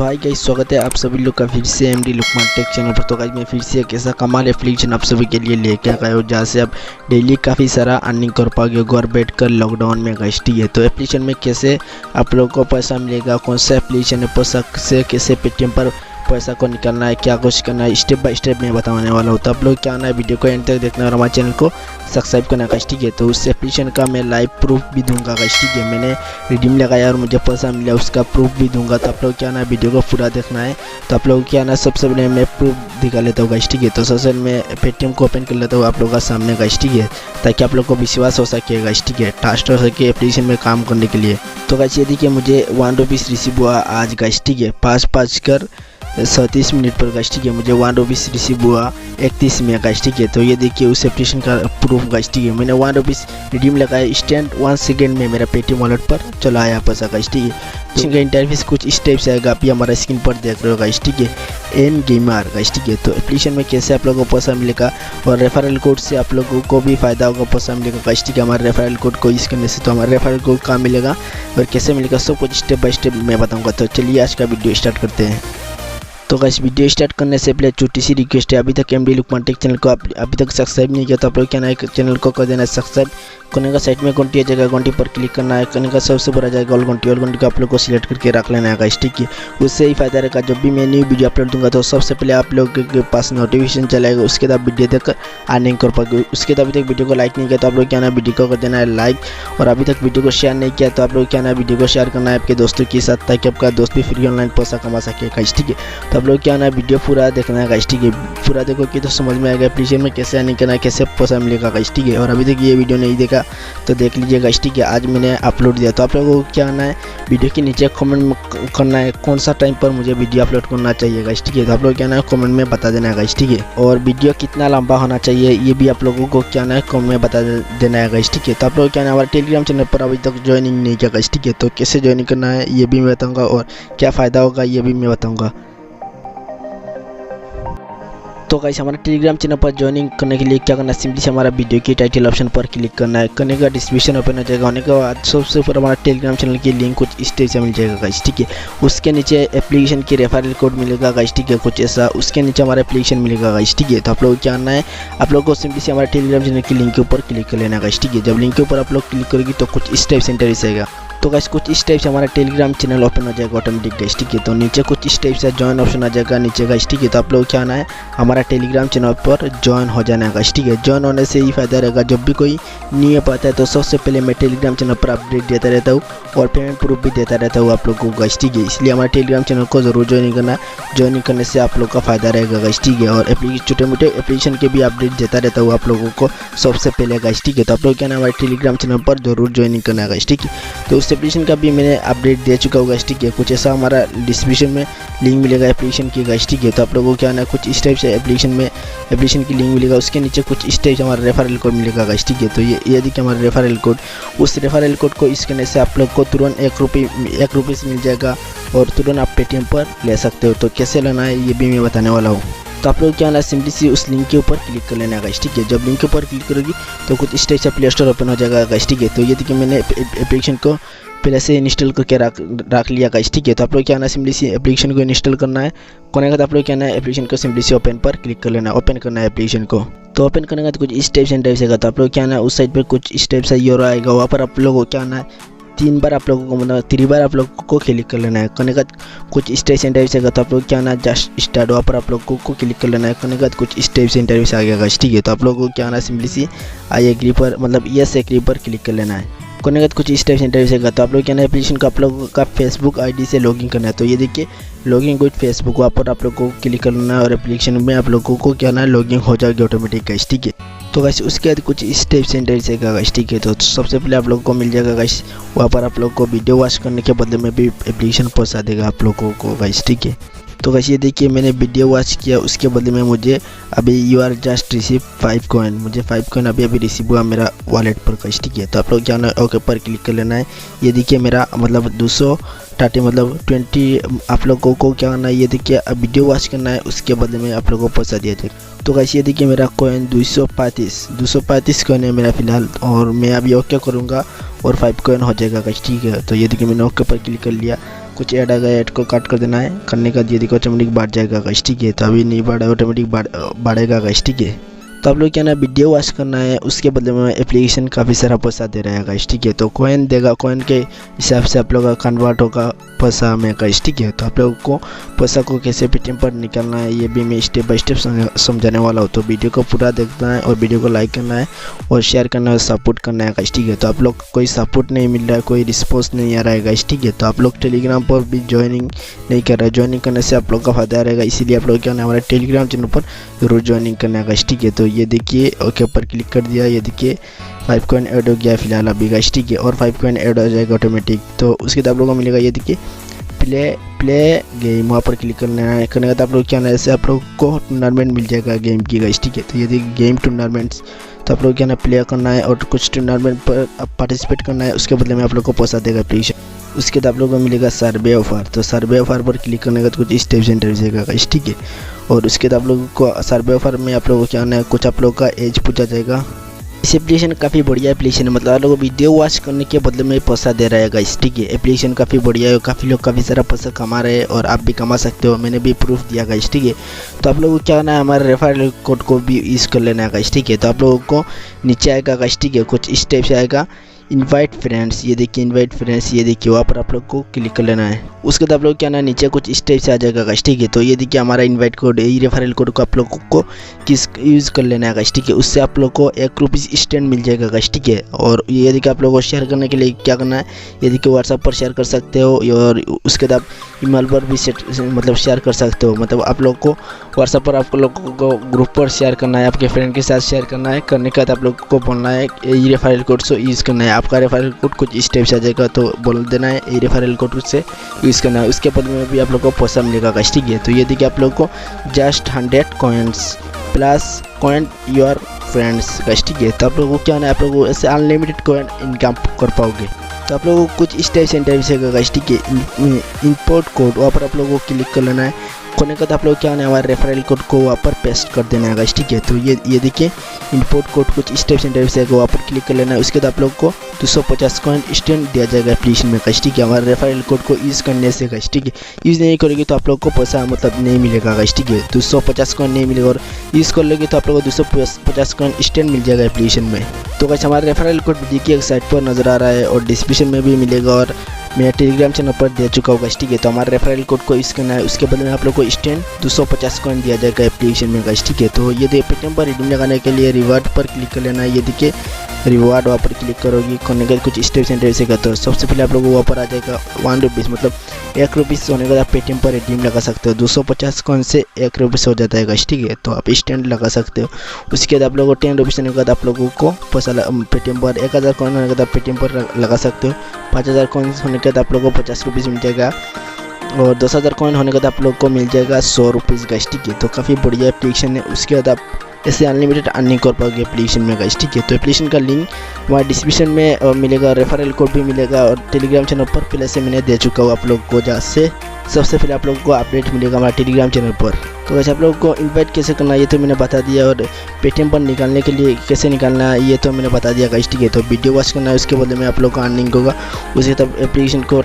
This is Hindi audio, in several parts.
तो हाय गाइस, स्वागत है आप सभी लोग का फिर से एमडी लुकमान टेक चैनल पर। तो गाइस मैं फिर से एक ऐसा कमाल एप्लीकेशन आप सभी के लिए लेके आया हूँ जहाँ से आप डेली काफ़ी सारा अर्निंग कर पाओगे घर बैठकर लॉकडाउन में गाइस। ठीक है, तो एप्लीकेशन में कैसे आप लोगों को पैसा मिलेगा, कौन सा एप्लीकेशन है, पैसा से कैसे पेटीएम पर पैसा को निकालना है, क्या कुछ करना है, स्टेप बाय स्टेप मैं बताने वाला हूँ। तो आप लोग क्या आना है, वीडियो को एंड तक देखना और हमारे चैनल को सब्सक्राइब करना गाइस। ठीक है, तो उस एप्लीकेशन का मैं लाइव प्रूफ भी दूंगा गाइस। ठीक है, मैंने रिडीम लगाया और मुझे पैसा मिला, उसका प्रूफ भी दूंगा। तो आप लोग क्या ना वीडियो को पूरा देखना है। तो आप लोग क्या ना सबसे पहले मैं प्रूफ दिखा लेता हूँ गाइस। ठीक है, तो सबसे मैं पेटीएम को ओपन कर लेता हूँ आप लोगों का सामने गाइस। ठीक है, ताकि आप लोग को विश्वास हो सके गाइस। ठीक है, ट्रस्ट हो सके एप्लीकेशन में काम करने के लिए। तो गाइस ये देखिए मुझे 1 रुपीज़ रिसीव हुआ आज गाइस। ठीक है, 5:37 पर गाइस। ठीक है, मुझे 1 रुपीज़ रिसीव हुआ 31 में गाइस। ठीक है, तो ये देखिए उस एप्लीकेशन का प्रूफ गाइस। ठीक है, मैंने 1 रुपीज़ रिडीम लगाया, इंस्टेंट 1 सेकेंड में मेरा पेटीएम वॉलेट पर चला आया पैसा गाइस। ठीक है, इसका इंटरफेस कुछ इस टाइप से आएगा, आप ये हमारा स्क्रीन पर देख रहे हो गाइस। ठीक है, एन गेमर गाइस। ठीक है, तो एप्लीकेशन में कैसे आप लोगों को पैसा मिलेगा और रेफरल कोड से आप लोगों को भी फायदा होगा, पैसा मिलेगा गाइस। ठीक है, हमारे रेफरल कोड को यूज़ करने से तो हमारा रेफरल कोड कहाँ मिलेगा और कैसे मिलेगा, सब कुछ स्टेप बाय स्टेप मैं बताऊँगा। तो चलिए आज का वीडियो स्टार्ट करते हैं। तो गाइस वीडियो स्टार्ट करने से पहले छोटी सी रिक्वेस्ट है, अभी तक एमडी लुकमान टेक चैनल को अभी तक सब्सक्राइब नहीं किया तो आप लोग क्या ना चैनल को कर देना सब्सक्राइब। करने का साइड में घंटी आ जाएगा, घंटी पर क्लिक करना है। करने का सबसे बड़ा जाएगा ऑल घंटी को आप लोग को सिलेक्ट करके रख लेना है गाइस। ठीक है, उससे ही फायदा रहेगा, जब भी मैं न्यू वीडियो अपलोड दूंगा तो सबसे पहले आप लोग के पास नोटिफिकेशन चलेगा, उसके बाद वीडियो देखकर अर्निंग कर पाओगे। उसके बाद अभी तक वीडियो को लाइक नहीं किया तो आप लोग क्या ना वीडियो को कर देना है लाइक, और अभी तक वीडियो को शेयर नहीं किया तो आप लोग क्या ना वीडियो को शेयर करना है आपके दोस्तों के साथ, ताकि आपका दोस्त भी फ्री ऑनलाइन पैसा कमा सके गाइस। ठीक है, तो आप लोग क्या ना वीडियो पूरा देखना है गाइस। ठीक है, पूरा देखोगे तो समझ में आएगा एप्लीकेशन में कैसे अर्निंग करना है, कैसे पैसा मिलेगा गाइस। ठीक है, और अभी तक ये वीडियो नहीं देखा तो देख लीजिए गाइस। ठीक है, आज मैंने अपलोड दिया, तो आप लोगों को क्या आना है, वीडियो के नीचे कमेंट करना है कौन सा टाइम पर मुझे वीडियो अपलोड करना चाहिए गाइस। ठीक है, तो आप लोग क्या ना कमेंट में बता देना है गाइस। ठीक है, और वीडियो कितना लंबा होना चाहिए ये भी आप लोगों को क्या ना कमेंट में बता देना है गाइस। ठीक है, तो आप लोग क्या ना हमारे टेलीग्राम चैनल पर अभी तक ज्वाइनिंग नहीं किया गाइस। ठीक है, तो कैसे ज्वाइनिंग करना है ये भी मैं बताऊँगा और क्या फ़ायदा होगा ये भी मैं बताऊँगा। तो गाइस हमारे टेलीग्राम चैनल पर ज्वाइनिंग करने के लिए क्या करना है, सिंपली से हमारा वीडियो के टाइटल ऑप्शन पर क्लिक करना है। करने का डिस्क्रिप्शन ओपन हो जाएगा, होने के बाद सबसे ऊपर हमारा टेलीग्राम चैनल की लिंक कुछ इस टाइप से मिल जाएगा गाइस। ठीक है, उसके नीचे एप्लीकेशन की रेफरल कोड मिलेगा गाइस। ठीक है, कुछ ऐसा उसके नीचे हमारा एप्लीकेशन मिलेगा गाइस। ठीक है, तो आप लोग क्या करना है, आप लोग को सिंपली से हमारे टेलीग्राम चैनल की लिंक के ऊपर क्लिक कर लेना गाइस। ठीक है, जब लिंक के ऊपर आप लोग क्लिक करेगी तो कुछ इस टाइप से इंटरफेस आएगा। तो गाइस कुछ इस टाइप से हमारा टेलीग्राम चैनल ओपन हो जाएगा ऑटोमेटिक गाइस। ठीक है, तो नीचे कुछ इस टाइप से ज्वाइन ऑप्शन आ जाएगा नीचे गाइस। ठीक है, तो आप लोग क्या आना है, हमारा टेलीग्राम चैनल पर ज्वाइन हो जाना है गाइस। ठीक है, ज्वाइन होने से ही फायदा रहेगा, जब भी कोई नहीं आता है तो सबसे पहले मैं टेलीग्राम चैनल पर अपडेट देता रहता हूँ और पेमेंट प्रूफ भी देता रहता हूँ आप लोगों को गाइस। ठीक है, इसलिए हमारे टेलीग्राम चैनल को जरूर ज्वाइन करना, ज्वाइन करने से आप लोग का फायदा रहेगा गाइस। ठीक है, और छोटे मोटे एप्लीकेशन के भी अपडेट देता रहता हूँ आप लोगों को सबसे पहले गाइस। ठीक है, तो आप लोग क्या ना हमारे टेलीग्राम चैनल पर जरूर ज्वाइन करना है गाइस। ठीक है, तो उस एप्लीकेशन का भी मैंने अपडेट दे चुका हूँ गाइस। ठीक है, कुछ ऐसा हमारा डिस्क्रिप्शन में लिंक मिलेगा एप्लीकेशन की गाइस। ठीक है, तो आप लोगों को क्या ना कुछ इस टाइप से एप्लीकेशन की लिंक मिलेगा, उसके नीचे कुछ इस टाइप से हमारा रेफरल कोड मिलेगा गाइस। ठीक है, तो ये देखिए हमारा रेफरल कोड, उस रेफरल कोड को इस करने से आप लोग को तुरंत 1 रुपीज़ मिल जाएगा और तुरंत आप पेटीएम पर ले सकते हो। तो कैसे लेना है ये भी मैं बताने वाला हूँ। तो आप लोग क्या ना सिंपली से उस लिंक के ऊपर क्लिक कर लेना है गाइस। ठीक है, जब लिंक के ऊपर क्लिक करोगी तो कुछ इस टाइप से प्ले स्टोर ओपन हो जाएगा गाइस। ठीक है, तो ये देखिए मैंने एप्लीकेशन को पहले से इंस्टॉल करके रख लिया गाइस। ठीक है, तो आप लोग क्या ना सिंपली से एप्लीकेशन को इंस्टॉल करना है। करने के बाद आप लोग क्या ना एप्लीकेशन को सिंपली से ओपन पर क्लिक कर लेना है, ओपन करना है एप्लीकेशन को। तो ओपन करने के बाद कुछ इस टाइप से इंटरफेस आएगा, तो आप लोग क्या ना उस साइड पर कुछ इस टाइप से यूआरएल आएगा, वहाँ पर आप लोगों को क्या ना 3 बार आप लोगों को मतलब 3 बार आप लोगों को क्लिक कर लेना है। करने के बाद कुछ इस टाइप से इंटरव्यूस आएगा, तो आप लोग क्या ना जस्ट स्टार्ट वहाँ पर आप लोगों को क्लिक कर लेना है। करने के बाद कुछ इस टाइप से इंटरव्यूस आ गया गाइस। ठीक है, तो आप लोगों को क्या ना सिंपली सी आई एग्री पर मतलब यस एग्री पर क्लिक कर लेना है। करने के बाद कुछ इस टाइप से इंटरव्यूस आएगा, तो आप लोग क्या ना एप्लीकेशन को आप लोगों का फेसबुक आईडी से लॉगिन करना है। तो ये देखिए लॉगिन विद फेसबुक, वहाँ पर आप लोगों को क्लिक करना है और एप्लीकेशन में आप लोगों को क्या ना लॉगिन हो जाएगी ऑटोमेटिक गाइस। ठीक है, तो गाइस उसके बाद कुछ इस टाइप से इंटरफेस आएगा गाइस। ठीक है, तो सबसे पहले आप लोगों को मिल जाएगा गाइस, वहाँ पर आप लोगों को वीडियो वॉच करने के बदले में भी एप्लीकेशन पहुँचा देगा आप लोगों को गाइस। ठीक है, तो गाइस ये देखिए मैंने वीडियो वॉच किया, उसके बदले में मुझे अभी you are just receive 5 coin, मुझे 5 कॉइन अभी रिसीव हुआ मेरा वॉलेट पर गाइस। ठीक है, तो आप लोग क्या ना ओके पर क्लिक कर लेना है। ये देखिए मेरा मतलब 230 मतलब 20 आप लोगों को क्या करना है, ये देखिए वीडियो वॉच करना है, उसके बदले में आप लोगों को पैसा दिया जाएगा। तो गाइस ये देखिए मेरा कॉइन 235 कॉइन है मेरा फिलहाल, और मैं अभी ओके करूँगा और 5 कॉइन हो जाएगा गाइस। ठीक है, तो ये देखिए मैंने ओके पर क्लिक कर लिया। कुछ ऐड आएगा, ऐड को काट कर देना है। करने का ये देखो ऑटोमेटिक बढ़ जाएगा गाइस, ठीक है। तो अभी नहीं बढ़ा, ऑटोमेटिक बढ़ेगा गाइस, ठीक है। तो आप लोग क्या ना वीडियो वॉच करना है, उसके बदले में एप्लीकेशन काफ़ी सारा पैसा दे रहा है गाइस, ठीक है। तो कॉइन देगा, कॉइन के हिसाब से आप लोग का कन्वर्ट होगा पैसा में गाइस, ठीक है। तो आप लोगों को पैसा को कैसे पेटीएम पर निकालना है ये भी मैं स्टेप बाय स्टेप समझाने वाला हूँ। तो वीडियो को पूरा देखना है और वीडियो को लाइक करना है और शेयर करना है, सपोर्ट करना है गाइस, ठीक है। तो आप लोग कोई सपोर्ट नहीं मिल रहा है, कोई रिस्पॉन्स नहीं आ रहा है गाइस, ठीक है। तो आप लोग टेलीग्राम पर भी ज्वाइनिंग नहीं कर रहे हैं, ज्वाइनिंग करने से आप लोग का फायदा रहेगा, इसीलिए आप लोग क्या ना हमारे टेलीग्राम चैनल पर जरूर ज्वाइनिंग करना है गाइस, ठीक है। तो ये देखिए ओके पर क्लिक कर दिया, ये देखिए 5 कॉइन ऐड हो गया फिलहाल अभी गाइस, ठीक है। और 5 कॉइन ऐड हो जाएगा ऑटोमेटिक। तो उसके बाद आप लोगों को मिलेगा ये देखिए प्ले गेम, वहाँ पर क्लिक करना है। करने के बाद आप लोग क्या ना ऐसे आप लोग को टूर्नामेंट मिल जाएगा गेम की गाइस, ठीक है। तो ये देखिए गेम टूर्नामेंट्स, तो आप लोग क्या ना प्ले करना है और कुछ टूर्नामेंट पर पार्टिसिपेट करना है, उसके बदले में आप लोग को पैसा देगा एप्लीकेशन। उसके बाद आप लोगों को मिलेगा सर्वे ऑफर। तो सर्वे ऑफर पर क्लिक करने के बाद कुछ स्टेप्स एंटर जाएगा गाइस, ठीक है। और उसके बाद आप लोगों को सर्वे ऑफर में आप लोगों को क्या ना कुछ आप लोग का एज पूछा जाएगा। इस एप्लीकेशन काफ़ी बढ़िया एप्लीकेशन है, मतलब आप लोग वीडियो वॉच करने के बदले में पैसा दे रहा है गाइस, ठीक है। एप्लीकेशन काफ़ी बढ़िया है, काफ़ी लोग काफ़ी सारा पैसा कमा रहे हैं और आप भी कमा सकते हो, मैंने भी प्रूफ दिया गाइस, ठीक है। तो आप लोगों को क्या करना है, हमारे रेफरल कोड को भी यूज़ कर लेना है गाइस, ठीक है। तो आप लोगों को नीचे आएगा गाइस, ठीक है, कुछ स्टेप से आएगा इनवाइट फ्रेंड्स, ये देखिए इनवाइट फ्रेंड्स, ये देखिए वहाँ पर आप लोग को क्लिक कर लेना है। उसके बाद आप लोग क्या ना नीचे कुछ स्टेप से आ जाएगा गाइस, ठीक है। तो ये देखिए हमारा इनवाइट कोड, ये रेफरल कोड को आप लोगों को किस यूज़ कर लेना है गाइस, ठीक है। उससे आप लोग को 1 रुपीज़ स्टैंड मिल जाएगा गाइस, ठीक है। और ये देखिए आप लोगों को शेयर करने के लिए क्या करना है, ये देखिए व्हाट्सएप पर शेयर कर सकते हो और उसके बाद ईमेल पर भी मतलब शेयर कर सकते हो। मतलब आप लोग को व्हाट्सएप पर आप लोगों को ग्रुप पर शेयर करना है, आपके फ्रेंड के साथ शेयर करना है। करने के बाद आप लोग को बोलना है ये रेफरल कोड से यूज़ करना है, आपका रेफरल कोड कुछ स्टेप से आ जाएगा तो बोल देना है ये रेफरल कोड से यूज़ करना है। उसके बदले में भी आप लोग को पैसा मिलेगा गाइस, ठीक है। तो ये देखिए आप लोग को just 100 coins plus coin your friends guys, ठीक है। तो आप लोगों को क्या है, आप लोगों को ऐसे अनलिमिटेड कॉइन इनकम कर पाओगे। तो आप लोगों को कुछ स्टेप से इंटरव्यू गाइस, ठीक है। इंपोर्ट कोड, वहाँ पर आप लोगों को क्लिक कर लेना है। करने के बाद आप लोग क्या है हमारे रेफरल कोड को वहाँ पर पेस्ट कर देना है गाइस, ठीक है। तो ये देखिए इंपोर्ट कोड कुछ स्टेप्स इंटरव्यू से वहाँ पर क्लिक कर लेना है। उसके बाद आप लोग को 250 कॉइन स्टैंड दिया जाएगा एप्लीकेशन में गाइस, ठीक है। हमारे रेफरल कोड को यूज़ करने से गाइस, ठीक है। यूज़ नहीं करोगे तो आप लोग को पैसा मतलब नहीं मिलेगा गाइस, ठीक है। 250 कॉइन नहीं मिलेगा और यूज़ कर लोगे तो आप लोग को 250 कॉइन स्टैंड मिल जाएगा एप्लीकेशन में। तो गाइस हमारे रेफरल कोड देखिए एक साइट पर नज़र आ रहा है और डिस्क्रिप्शन में भी मिलेगा और मैं टेलीग्राम चैनल पर दे चुका हूँ गाइस, ठीक है। तो हमारे रेफरल कोड को यूज़ करना है, उसके बदले में आप लोग को स्टैंड 250 कॉइन दिया जाएगा एप्लीकेशन में गाइस, ठीक है। तो ये देखिए पेटीएम पर रिडीम लगाने के लिए रिवार्ड पर क्लिक कर लेना है। ये देखिए रिवार्ड वहाँ पर क्लिक करोगी, करने के कुछ स्टेप सेंटर से करते हो। सबसे पहले आप लोग को वहाँ पर आ जाएगा 1 रुपीज़, मतलब 1 रुपीज़ होने के बाद आप पेटीएम पर रिडीम लगा सकते हो। 250 कॉइन से 1 रुपीज़ हो जाता है गाइस, ठीक है। तो आप स्टैंड लगा सकते हो। उसके बाद आप लोगों को 10 रुपीज़ होने के बाद आप लोगों को पैसा पेटीएम पर 1000 कॉइन होने के बाद आप पेटीएम पर लगा सकते हो। 5000 कॉइन होने के बाद आप लोगों को 50 रुपीज़ मिल जाएगा और 10,000 कॉइन होने के बाद आप लोग को मिल जाएगा 100 रुपीज़ गाइस, ठीक है। तो काफ़ी बढ़िया एप्लीकेशन है। उसके बाद आप ऐसे अनलिमिटेड अर्निंग कर पाओगे एप्लीकेशन में गाइस, ठीक है। तो एप्लीकेशन का लिंक वहाँ डिस्क्रिप्शन में मिलेगा, रेफरल कोड भी मिलेगा और टेलीग्राम चैनल पर पहले से मैंने दे चुका हूँ आप लोग को, जहाँ से सबसे पहले आप लोगों को अपडेट मिलेगा हमारे टेलीग्राम चैनल पर। तो वैसे आप लोगों को इनवाइट कैसे करना है ये तो मैंने बता दिया और पेटीएम पर निकालने के लिए कैसे निकालना है ये तो मैंने बता दिया गाइस, ठीक है। तो वीडियो वॉच करना है, उसके बदले में आप लोग का अर्निंग होगा। उसके तब एप्लीकेशन को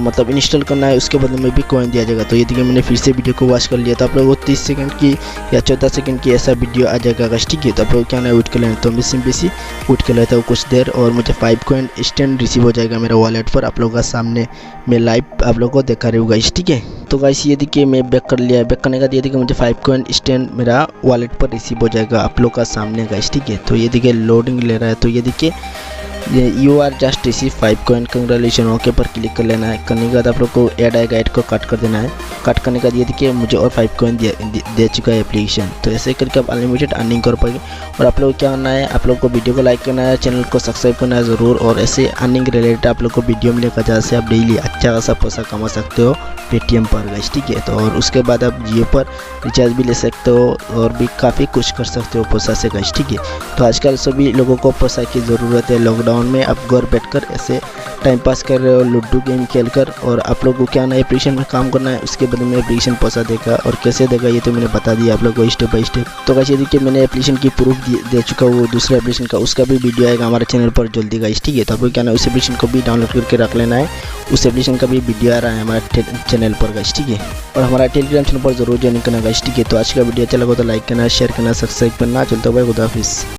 मतलब इंस्टॉल करना है, उसके बदले में भी कॉइन दिया जाएगा। तो ये देखिए मैंने फिर से वीडियो को वॉच कर लिया। तो आप लोगों को 30 सेकंड की या 14 सेकंड की ऐसा वीडियो आ जाएगा गाइस, ठीक है। तो आप लोग क्या ना वेट कर लेना। तो मैं सिंपली वेट कर लेता हूँ कुछ देर और मुझे 5 कॉइन स्टैंड रिसीव हो जाएगा मेरा वॉलेट पर। आप लोगों का सामने मैं लाइव आप लोगों को दिखा रही हूँ गाइस, ठीक है। तो गाइस ये देखिए मैं बैक कर लिया है। बैक करने का ये देखिए मुझे 5 कॉइन स्टैंड मेरा वॉलेट पर रिसीव हो जाएगा आप लोग का सामने गाइस, ठीक है। तो ये देखिए लोडिंग ले रहा है। तो ये देखिए you are just receive 5 coin, congratulation, okay पर क्लिक कर लेना है। करने के बाद आप लोग को ऐड आएगा, ऐड को कट कर देना है। कट करने का ये देखिए मुझे और 5 कॉइन दे चुका है एप्लीकेशन। तो ऐसे करके आप अनलिमिटेड अर्निंग कर पाएंगे। और आप लोग को क्या करना है, आप लोग को वीडियो को लाइक करना है, चैनल को सब्सक्राइब करना है ज़रूर। और ऐसे अर्निंग रिलेटेड आप लोग को वीडियो मिलेगा जहाँ से आप डेली अच्छा खासा पैसा कमा सकते हो पेटीएम पर गाइस, ठीक है। तो और उसके बाद आप जियो पर रिचार्ज भी ले सकते हो और भी काफ़ी कुछ कर सकते हो पैसा से गाइस, ठीक है। तो आजकल सभी लोगों को पैसा की ज़रूरत है। लॉकडाउन में आप घर बैठकर ऐसे टाइम पास कर रहे हो लूडो गेम खेल कर, और आप लोग को क्या नए एप्लीकेशन में काम करना है उसके बदले में एप्लीकेशन पैसा देगा, और कैसे देगा ये तो मैंने बता दिया आप लोग को स्टेप बाय स्टेप। तो गाइस ये देखिए मैंने एप्लीकेशन की प्रूफ दे चुका हूँ, दूसरे एप्लीकेशन का उसका भी वीडियो आएगा हमारे चैनल पर जल्दी गाइस, ठीक है। तो आपको क्या ना उस एप्लीकेशन को भी डाउनलोड करके रख लेना है, उस एप्लीकेशन का भी वीडियो आ रहा है हमारे चैनल पर गाइस, ठीक है। और हमारा टेलीग्राम चैनल पर जरूर ज्वाइन करना गाइस, ठीक है। तो आज का वीडियो अच्छा लगा तो लाइक करना, शेयर करना, सब्सक्राइब करना। चलता भाई, खुदा हाफिज़।